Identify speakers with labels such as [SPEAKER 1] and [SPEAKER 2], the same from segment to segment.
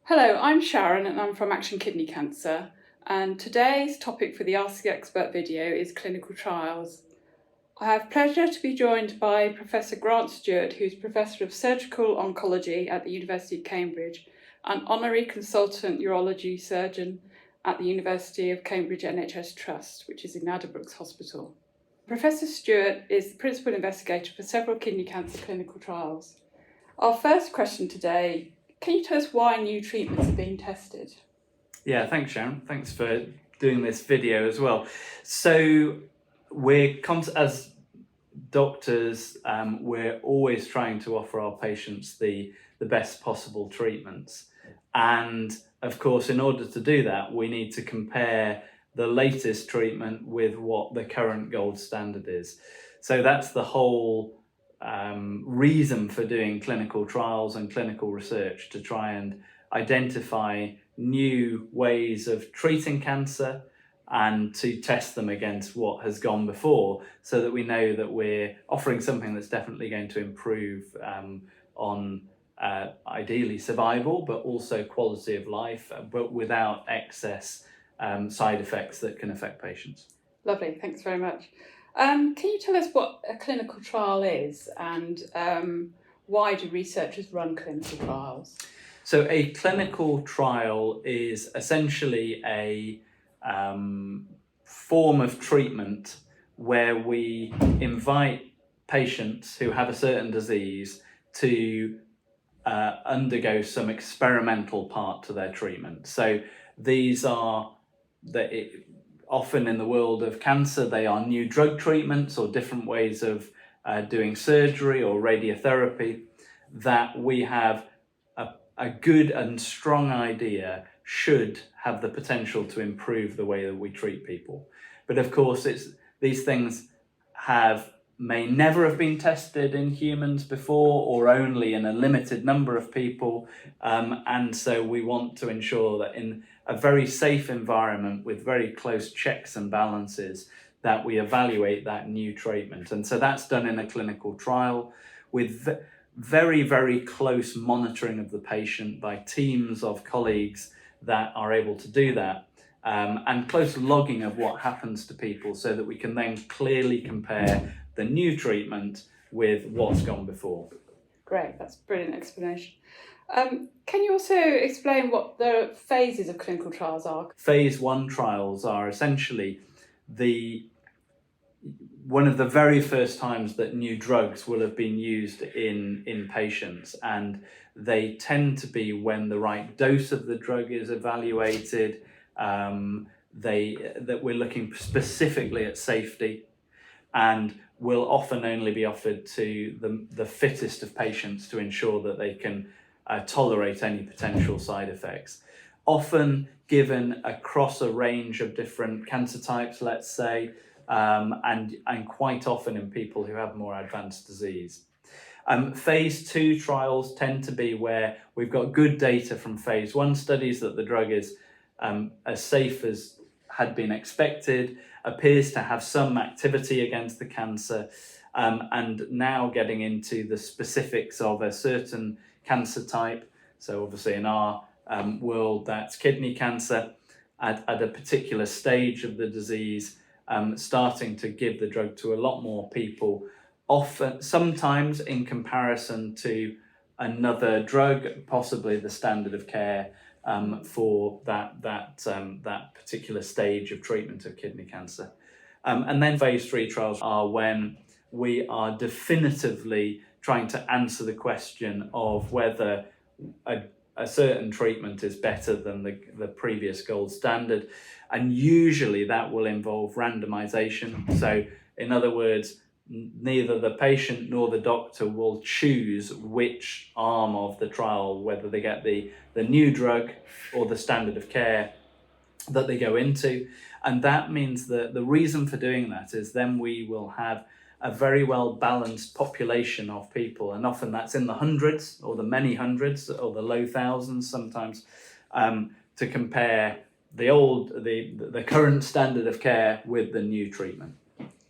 [SPEAKER 1] Hello, I'm Sharon and I'm from Action Kidney Cancer, and today's topic for the Ask the Expert video is clinical trials. I have pleasure to be joined by Professor Grant Stewart, who's Professor of Surgical Oncology at the University of Cambridge and Honorary Consultant Urology Surgeon at the University of Cambridge NHS Trust, which is in Addenbrooke's Hospital. Professor Stewart is the Principal Investigator for several kidney cancer clinical trials. Our first question today: can you tell us why new treatments are being tested?
[SPEAKER 2] Yeah, thanks, Sharon. Thanks for doing this video as well. So as doctors, we're always trying to offer our patients the best possible treatments. And of course, in order to do that, we need to compare the latest treatment with what the current gold standard is. So that's the whole reason for doing clinical trials and clinical research, to try and identify new ways of treating cancer and to test them against what has gone before, so that we know that we're offering something that's definitely going to improve on ideally survival, but also quality of life, but without excess side effects that can affect patients.
[SPEAKER 1] Lovely, thanks very much. Can you tell us what a clinical trial is, and why do researchers run clinical trials?
[SPEAKER 2] So a clinical trial is essentially a form of treatment where we invite patients who have a certain disease to undergo some experimental part to their treatment. So these are often in the world of cancer, they are new drug treatments or different ways of doing surgery or radiotherapy that we have a good and strong idea should have the potential to improve the way that we treat people. But of course, these things may never have been tested in humans before, or only in a limited number of people. And so we want to ensure that in a very safe environment with very close checks and balances, that we evaluate that new treatment. And so that's done in a clinical trial with very, very close monitoring of the patient by teams of colleagues that are able to do that, and close logging of what happens to people, so that we can then clearly compare the new treatment with what's gone before.
[SPEAKER 1] Great, that's a brilliant explanation. Can you also explain what the phases of clinical trials are?
[SPEAKER 2] Phase 1 trials are essentially one of the very first times that new drugs will have been used in patients, and they tend to be when the right dose of the drug is evaluated, that we're looking specifically at safety, and will often only be offered to the fittest of patients to ensure that they can tolerate any potential side effects. Often given across a range of different cancer types, let's say, and quite often in people who have more advanced disease. Phase 2 trials tend to be where we've got good data from phase 1 studies that the drug is as safe as had been expected, appears to have some activity against the cancer, and now getting into the specifics of a certain cancer type. So obviously in our world, that's kidney cancer, at a particular stage of the disease, starting to give the drug to a lot more people, often sometimes in comparison to another drug, possibly the standard of care for that particular stage of treatment of kidney cancer. And then phase 3 trials are when we are definitively trying to answer the question of whether a certain treatment is better than the previous gold standard. And usually that will involve randomization. So in other words, neither the patient nor the doctor will choose which arm of the trial, whether they get the new drug or the standard of care that they go into. And that means that the reason for doing that is then we will have a very well balanced population of people, and often that's in the hundreds or the many hundreds or the low thousands sometimes, to compare the current standard of care with the new treatment.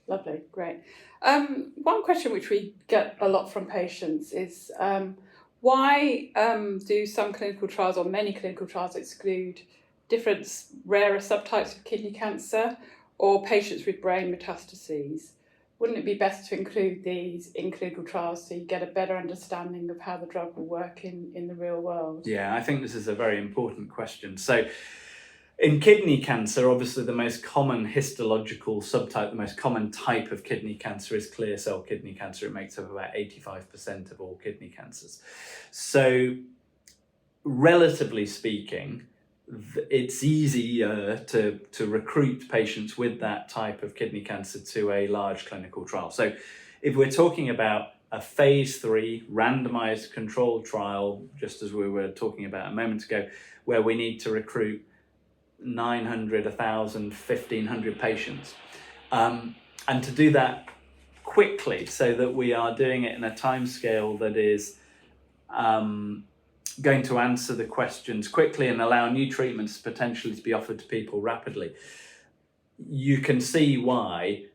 [SPEAKER 1] Lovely, great. One question which we get a lot from patients is Why do some clinical trials or many clinical trials exclude different rarer subtypes of kidney cancer or patients with brain metastases? Wouldn't it be best to include these in clinical trials so you get a better understanding of how the drug will work in the real world?
[SPEAKER 2] Yeah, I think this is a very important question. So in kidney cancer, obviously the most common histological subtype, the most common type of kidney cancer is clear cell kidney cancer. It makes up about 85% of all kidney cancers. So relatively speaking, it's easier to recruit patients with that type of kidney cancer to a large clinical trial. So if we're talking about a phase 3 randomized controlled trial, just as we were talking about a moment ago, where we need to recruit 900, 1,000, 1,500 patients, and to do that quickly so that we are doing it in a timescale that is going to answer the questions quickly and allow new treatments potentially to be offered to people rapidly. You can see why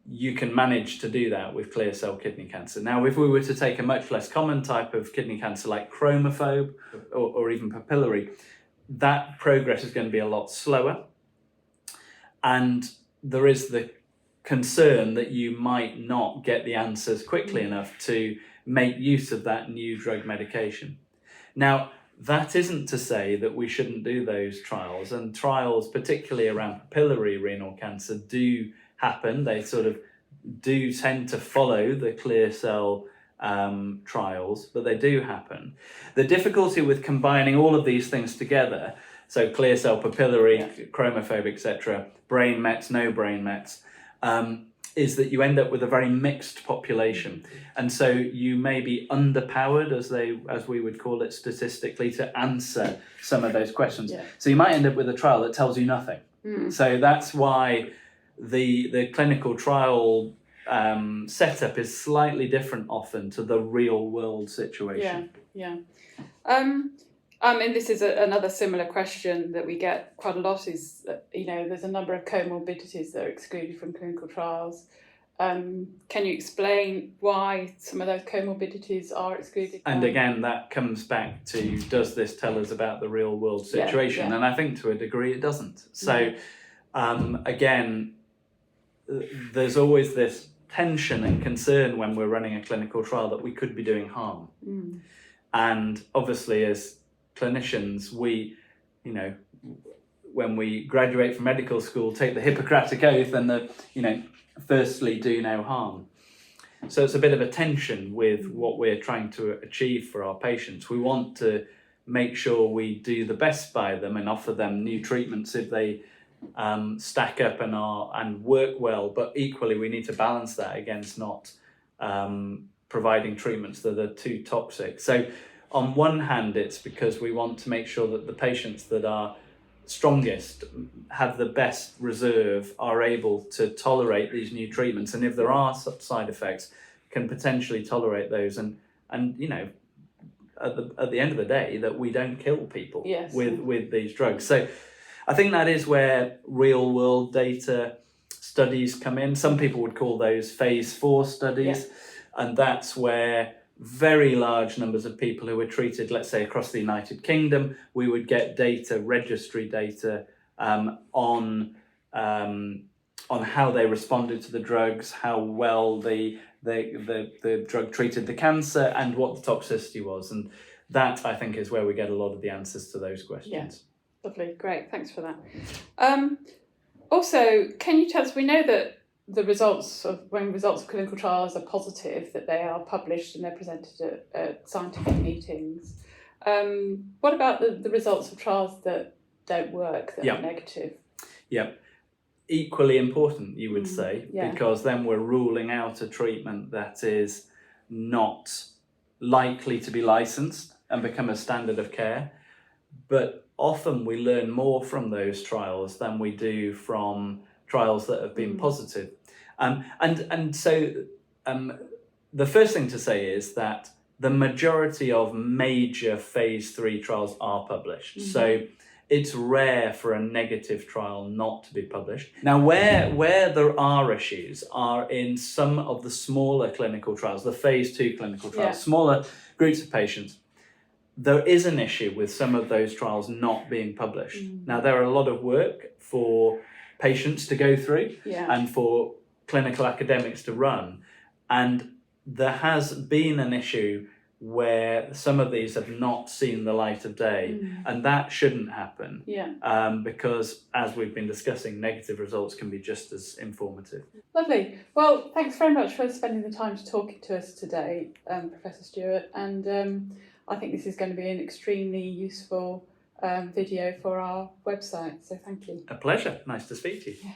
[SPEAKER 2] you can manage to do that with clear cell kidney cancer. Now, if we were to take a much less common type of kidney cancer like chromophobe or even papillary, that progress is going to be a lot slower. And there is the concern that you might not get the answers quickly enough to make use of that new drug medication. Now, that isn't to say that we shouldn't do those trials, and trials, particularly around papillary renal cancer, do happen. They sort of do tend to follow the clear cell trials, but they do happen. The difficulty with combining all of these things together, so clear cell, papillary, chromophobe, etc., brain mets, no brain mets, is that you end up with a very mixed population. And so you may be underpowered, as we would call it statistically, to answer some of those questions.
[SPEAKER 1] Yeah.
[SPEAKER 2] So you might end up with a trial that tells you nothing. So that's why the clinical trial setup is slightly different often to the real world situation.
[SPEAKER 1] Yeah. And this is another similar question that we get quite a lot is, there's a number of comorbidities that are excluded from clinical trials. Can you explain why some of those comorbidities are excluded?
[SPEAKER 2] And again, that comes back to, does this tell us about the real world situation? And I think to a degree it doesn't. So again, there's always this tension and concern when we're running a clinical trial that we could be doing harm. And obviously as clinicians, we, when we graduate from medical school, take the Hippocratic Oath and firstly do no harm. So it's a bit of a tension with what we're trying to achieve for our patients. We want to make sure we do the best by them and offer them new treatments if they stack up and work well, but equally we need to balance that against not providing treatments that are too toxic. So on one hand, it's because we want to make sure that the patients that are strongest, have the best reserve, are able to tolerate these new treatments, and if there are side effects, can potentially tolerate those, and at the end of the day, that we don't kill people with these drugs. So I think that is where real world data studies come in. Some people would call those phase 4 studies, and that's where very large numbers of people who were treated, let's say across the United Kingdom, we would get data, registry data on how they responded to the drugs, how well the drug treated the cancer, and what the toxicity was. And that, I think, is where we get a lot of the answers to those questions.
[SPEAKER 1] Yeah. Lovely, great, thanks for that. Also, can you tell us, we know that when results of clinical trials are positive, that they are published and they're presented at scientific meetings. What about the results of trials that don't work, that are negative?
[SPEAKER 2] Equally important, you would say, because then we're ruling out a treatment that is not likely to be licensed and become a standard of care. But often we learn more from those trials than we do from trials that have been positive. And so the first thing to say is that the majority of major phase 3 trials are published. So it's rare for a negative trial not to be published. Now, where there are issues are in some of the smaller clinical trials, the phase 2 clinical trials, smaller groups of patients. there is an issue with some of those trials not being published. Now, there are a lot of work for patients to go through and for clinical academics to run, and there has been an issue where some of these have not seen the light of day, and that shouldn't happen because, as we've been discussing, negative results can be just as informative.
[SPEAKER 1] Lovely. Well, thanks very much for spending the time to talking to us today, Professor Stewart, and I think this is going to be an extremely useful video for our website, so thank you.
[SPEAKER 2] A pleasure. Nice to speak to you.
[SPEAKER 1] Yeah.